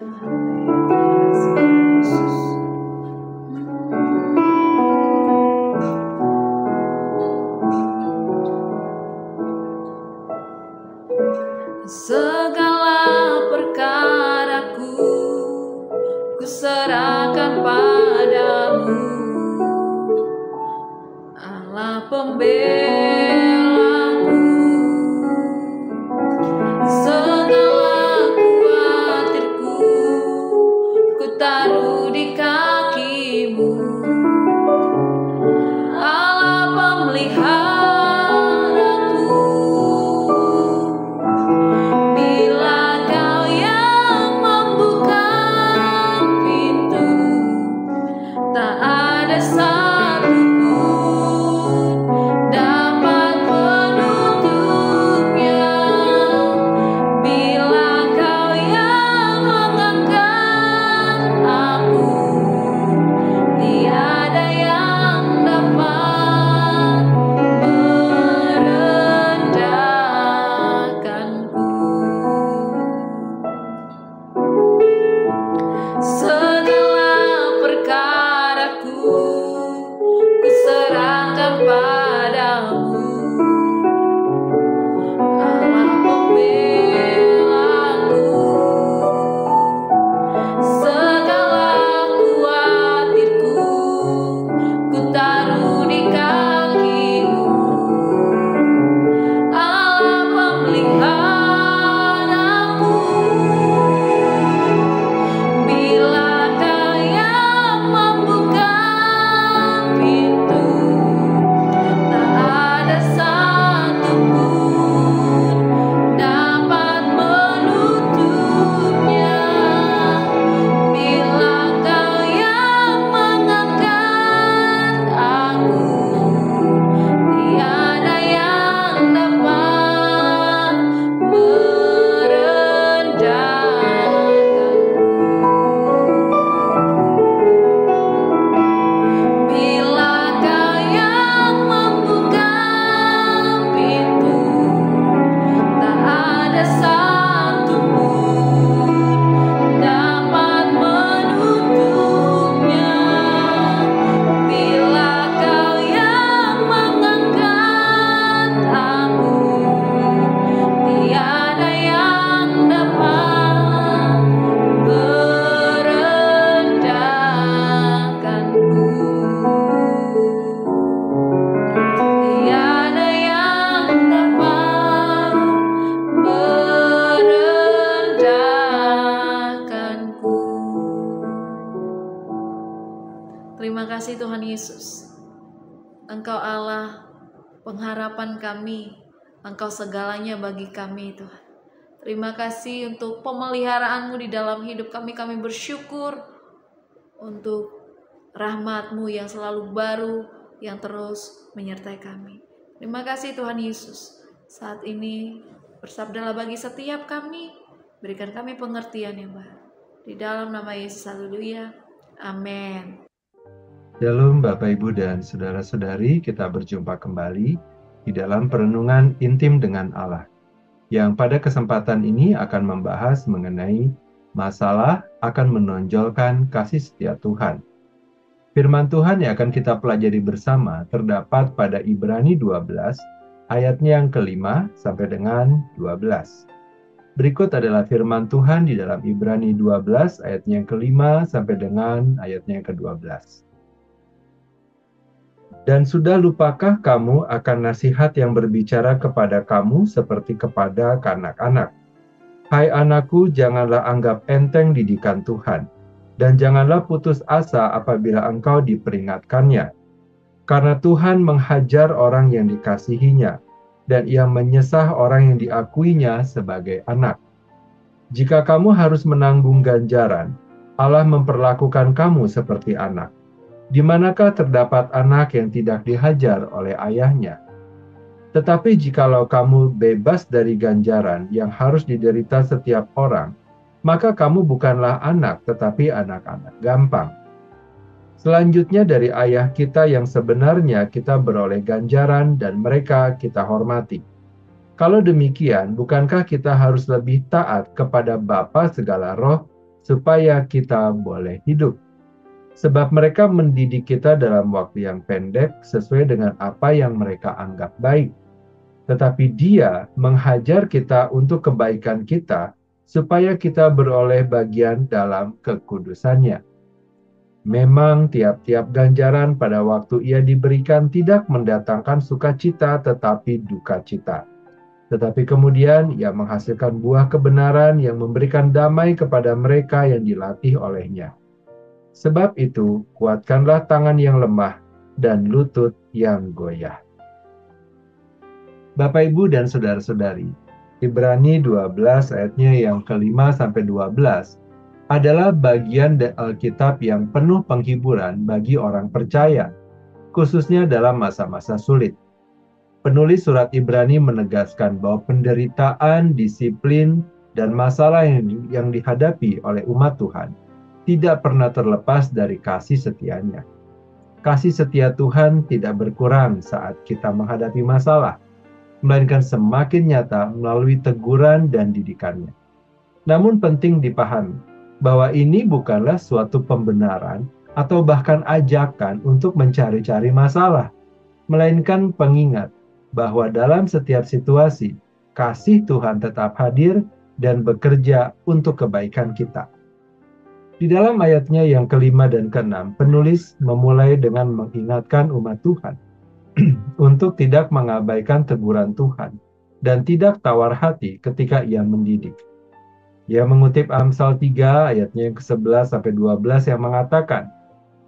Segala perkaraku ku serahkan padamu, Allah pembelaku. Segala khawatirku ku taruh di kakimu, Allah pemeliharaku. Bila Kau yang membuka pintu, tak ada satupun dapat menutupnya. Bila Kau yang mengangkat aku, tiada yang dapat merendahkanku. Segala perkaraku ku serahkan padamu, Allah pembelaku. Segala khawatirku ku taruh di kakimu, Allah pemeliharaku. Bila Kau yang membuka pintu, tak ada satupun dapat menutupnya. Bila Kau yang mengangkat aku, tiada yang dapat merendahkanku. Bila Kau yang membuka pintu, tak ada satupun dapat menutupnya. Bila Kau yang mengangkat aku, tiada yang dapat merendahkanku. Tiada yang dapat merendahkanku. Terima kasih Tuhan Yesus. Engkau Allah pengharapan kami, Engkau segalanya bagi kami Tuhan. Terima kasih untuk pemeliharaanmu di dalam hidup kami. Kami bersyukur untuk rahmat-Mu yang selalu baru, yang terus menyertai kami. Terima kasih Tuhan Yesus. Saat ini bersabdalah bagi setiap kami, berikan kami pengertian yang baru. Di dalam nama Yesus, haleluya. Amin. Shalom Bapak Ibu dan Saudara-saudari, kita berjumpa kembali di dalam perenungan intim dengan Allah, yang pada kesempatan ini akan membahas mengenai masalah akan menonjolkan kasih setia Tuhan. Firman Tuhan yang akan kita pelajari bersama terdapat pada Ibrani 12 ayatnya yang ke-5 sampai dengan 12. Berikut adalah firman Tuhan di dalam Ibrani 12 ayatnya yang ke-5 sampai dengan ayatnya yang ke-12. Dan sudah lupakah kamu akan nasihat yang berbicara kepada kamu seperti kepada kanak-kanak? Hai anakku, janganlah anggap enteng didikan Tuhan, dan janganlah putus asa apabila engkau diperingatkannya. Karena Tuhan menghajar orang yang dikasihinya, dan Ia menyesah orang yang diakuinya sebagai anak. Jika kamu harus menanggung ganjaran, Allah memperlakukan kamu seperti anak. Di manakah terdapat anak yang tidak dihajar oleh ayahnya? Tetapi jikalau kamu bebas dari ganjaran yang harus diderita setiap orang, maka kamu bukanlah anak, tetapi anak-anak gampang. Selanjutnya dari ayah kita yang sebenarnya kita beroleh ganjaran dan mereka kita hormati. Kalau demikian, bukankah kita harus lebih taat kepada Bapa segala roh, supaya kita boleh hidup. Sebab mereka mendidik kita dalam waktu yang pendek sesuai dengan apa yang mereka anggap baik. Tetapi Dia menghajar kita untuk kebaikan kita, supaya kita beroleh bagian dalam kekudusannya. Memang tiap-tiap ganjaran pada waktu ia diberikan tidak mendatangkan sukacita tetapi duka cita. Tetapi kemudian ia menghasilkan buah kebenaran yang memberikan damai kepada mereka yang dilatih olehnya. Sebab itu, kuatkanlah tangan yang lemah dan lutut yang goyah. Bapak, Ibu, dan Saudara-saudari, Ibrani 12 ayatnya yang ke-5-12 adalah bagian Alkitab yang penuh penghiburan bagi orang percaya, khususnya dalam masa-masa sulit. Penulis surat Ibrani menegaskan bahwa penderitaan, disiplin, dan masalah yang dihadapi oleh umat Tuhan tidak pernah terlepas dari kasih setianya. Kasih setia Tuhan tidak berkurang saat kita menghadapi masalah, melainkan semakin nyata melalui teguran dan didikannya. Namun penting dipahami bahwa ini bukanlah suatu pembenaran atau bahkan ajakan untuk mencari-cari masalah, melainkan pengingat bahwa dalam setiap situasi, kasih Tuhan tetap hadir dan bekerja untuk kebaikan kita. Di dalam ayatnya yang ke-5 dan ke-6, penulis memulai dengan mengingatkan umat Tuhan untuk tidak mengabaikan teguran Tuhan dan tidak tawar hati ketika ia mendidik. Ia mengutip Amsal 3 ayatnya yang ke-11-12 yang mengatakan,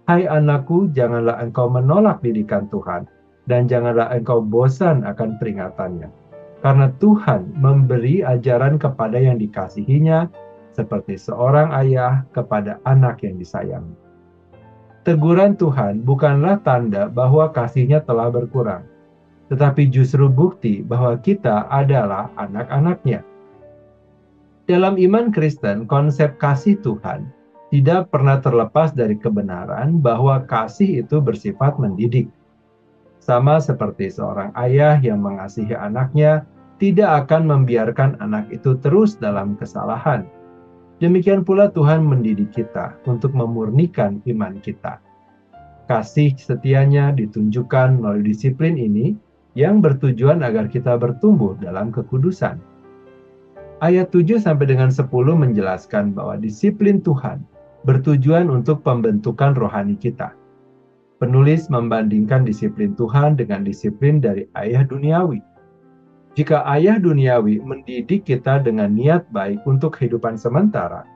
"Hai anakku, janganlah engkau menolak didikan Tuhan, dan janganlah engkau bosan akan peringatannya. Karena Tuhan memberi ajaran kepada yang dikasihinya, seperti seorang ayah kepada anak yang disayangi." Teguran Tuhan bukanlah tanda bahwa kasih-Nya telah berkurang, tetapi justru bukti bahwa kita adalah anak-anak-Nya. Dalam iman Kristen, konsep kasih Tuhan tidak pernah terlepas dari kebenaran bahwa kasih itu bersifat mendidik. Sama seperti seorang ayah yang mengasihi anaknya, tidak akan membiarkan anak itu terus dalam kesalahan. Demikian pula Tuhan mendidik kita untuk memurnikan iman kita. Kasih setianya ditunjukkan melalui disiplin ini yang bertujuan agar kita bertumbuh dalam kekudusan. Ayat 7 sampai dengan 10 menjelaskan bahwa disiplin Tuhan bertujuan untuk pembentukan rohani kita. Penulis membandingkan disiplin Tuhan dengan disiplin dari ayah duniawi. Jika ayah duniawi mendidik kita dengan niat baik untuk kehidupan sementara,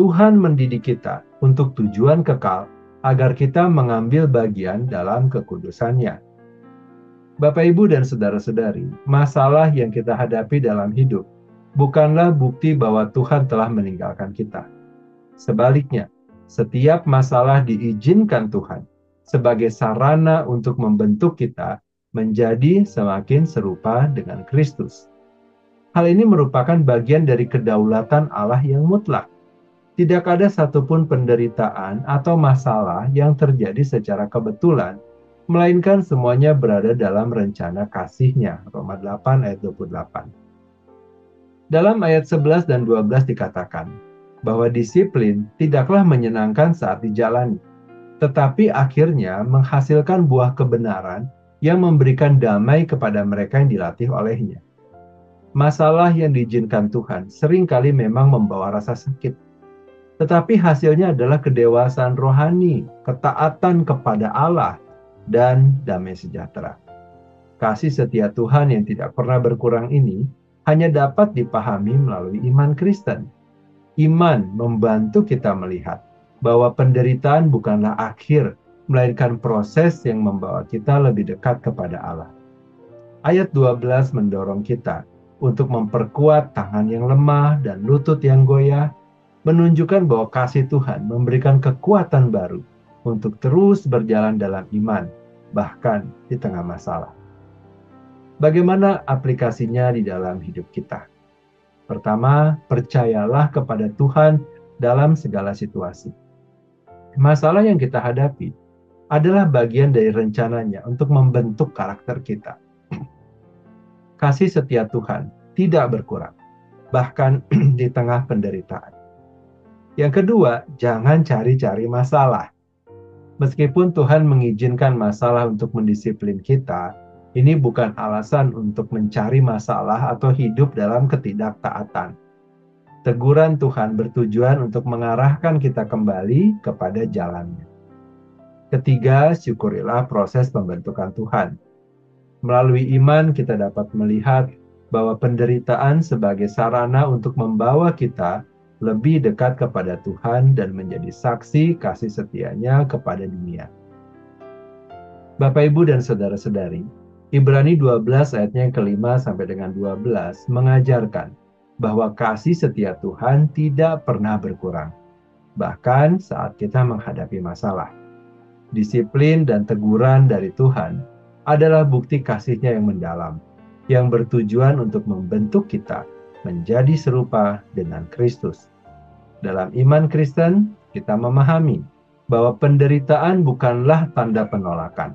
Tuhan mendidik kita untuk tujuan kekal agar kita mengambil bagian dalam kekudusannya. Bapak, Ibu, dan saudara-saudari, masalah yang kita hadapi dalam hidup bukanlah bukti bahwa Tuhan telah meninggalkan kita. Sebaliknya, setiap masalah diizinkan Tuhan sebagai sarana untuk membentuk kita menjadi semakin serupa dengan Kristus. Hal ini merupakan bagian dari kedaulatan Allah yang mutlak. Tidak ada satupun penderitaan atau masalah yang terjadi secara kebetulan, melainkan semuanya berada dalam rencana kasih-Nya. Roma 8 ayat 28. Dalam ayat 11 dan 12 dikatakan bahwa disiplin tidaklah menyenangkan saat dijalani, tetapi akhirnya menghasilkan buah kebenaran yang memberikan damai kepada mereka yang dilatih olehnya. Masalah yang diizinkan Tuhan seringkali memang membawa rasa sakit, tetapi hasilnya adalah kedewasaan rohani, ketaatan kepada Allah, dan damai sejahtera. Kasih setia Tuhan yang tidak pernah berkurang ini hanya dapat dipahami melalui iman Kristen. Iman membantu kita melihat bahwa penderitaan bukanlah akhir, melainkan proses yang membawa kita lebih dekat kepada Allah. Ayat 12 mendorong kita untuk memperkuat tangan yang lemah dan lutut yang goyah, menunjukkan bahwa kasih Tuhan memberikan kekuatan baru untuk terus berjalan dalam iman, bahkan di tengah masalah. Bagaimana aplikasinya di dalam hidup kita? Pertama, percayalah kepada Tuhan dalam segala situasi. Masalah yang kita hadapi adalah bagian dari rencananya untuk membentuk karakter kita. Kasih setia Tuhan tidak berkurang, bahkan di tengah penderitaan. Yang kedua, jangan cari-cari masalah. Meskipun Tuhan mengizinkan masalah untuk mendisiplin kita, ini bukan alasan untuk mencari masalah atau hidup dalam ketidaktaatan. Teguran Tuhan bertujuan untuk mengarahkan kita kembali kepada jalannya. Ketiga, syukurilah proses pembentukan Tuhan. Melalui iman kita dapat melihat bahwa penderitaan sebagai sarana untuk membawa kita lebih dekat kepada Tuhan dan menjadi saksi kasih setianya kepada dunia. Bapak, Ibu, dan Saudara-saudari, Ibrani 12 ayatnya yang kelima sampai dengan 12 mengajarkan bahwa kasih setia Tuhan tidak pernah berkurang, bahkan saat kita menghadapi masalah. Disiplin dan teguran dari Tuhan adalah bukti kasih-Nya yang mendalam, yang bertujuan untuk membentuk kita menjadi serupa dengan Kristus. Dalam iman Kristen, kita memahami bahwa penderitaan bukanlah tanda penolakan,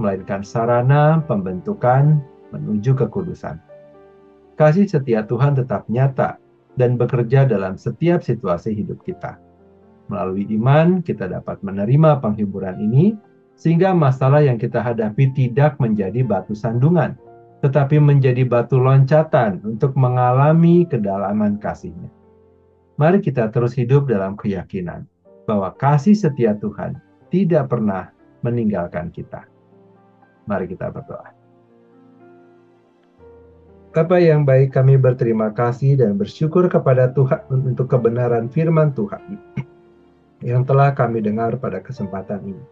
melainkan sarana pembentukan menuju kekudusan. Kasih setia Tuhan tetap nyata dan bekerja dalam setiap situasi hidup kita. Melalui iman, kita dapat menerima penghiburan ini, sehingga masalah yang kita hadapi tidak menjadi batu sandungan, tetapi menjadi batu loncatan untuk mengalami kedalaman kasih-Nya. Mari kita terus hidup dalam keyakinan bahwa kasih setia Tuhan tidak pernah meninggalkan kita. Mari kita berdoa. Bapa yang baik, kami berterima kasih dan bersyukur kepada Tuhan untuk kebenaran firman Tuhan yang telah kami dengar pada kesempatan ini.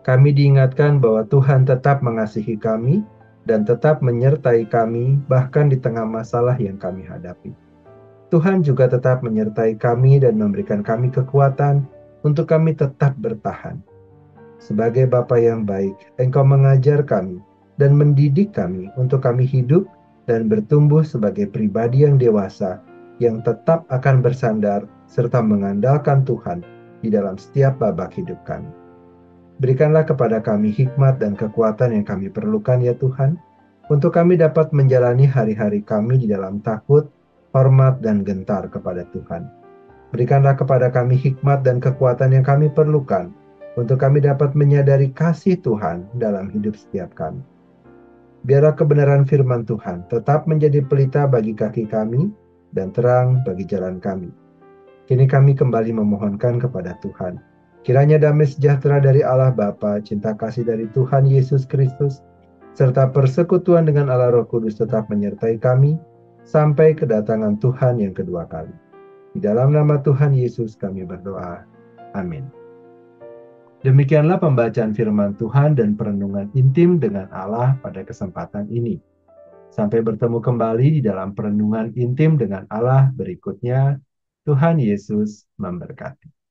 Kami diingatkan bahwa Tuhan tetap mengasihi kami dan tetap menyertai kami bahkan di tengah masalah yang kami hadapi. Tuhan juga tetap menyertai kami dan memberikan kami kekuatan untuk kami tetap bertahan. Sebagai Bapa yang baik, Engkau mengajar kami dan mendidik kami untuk kami hidup dan bertumbuh sebagai pribadi yang dewasa yang tetap akan bersandar serta mengandalkan Tuhan di dalam setiap babak hidup kami. Berikanlah kepada kami hikmat dan kekuatan yang kami perlukan ya Tuhan, untuk kami dapat menjalani hari-hari kami di dalam takut, hormat, dan gentar kepada Tuhan. Berikanlah kepada kami hikmat dan kekuatan yang kami perlukan, untuk kami dapat menyadari kasih Tuhan dalam hidup setiap kami. Biarlah kebenaran firman Tuhan tetap menjadi pelita bagi kaki kami dan terang bagi jalan kami. Kini kami kembali memohonkan kepada Tuhan. Kiranya damai sejahtera dari Allah Bapa, cinta kasih dari Tuhan Yesus Kristus, serta persekutuan dengan Allah Roh Kudus tetap menyertai kami sampai kedatangan Tuhan yang kedua kali. Di dalam nama Tuhan Yesus kami berdoa. Amin. Demikianlah pembacaan firman Tuhan dan perenungan intim dengan Allah pada kesempatan ini. Sampai bertemu kembali di dalam perenungan intim dengan Allah berikutnya. Tuhan Yesus memberkati.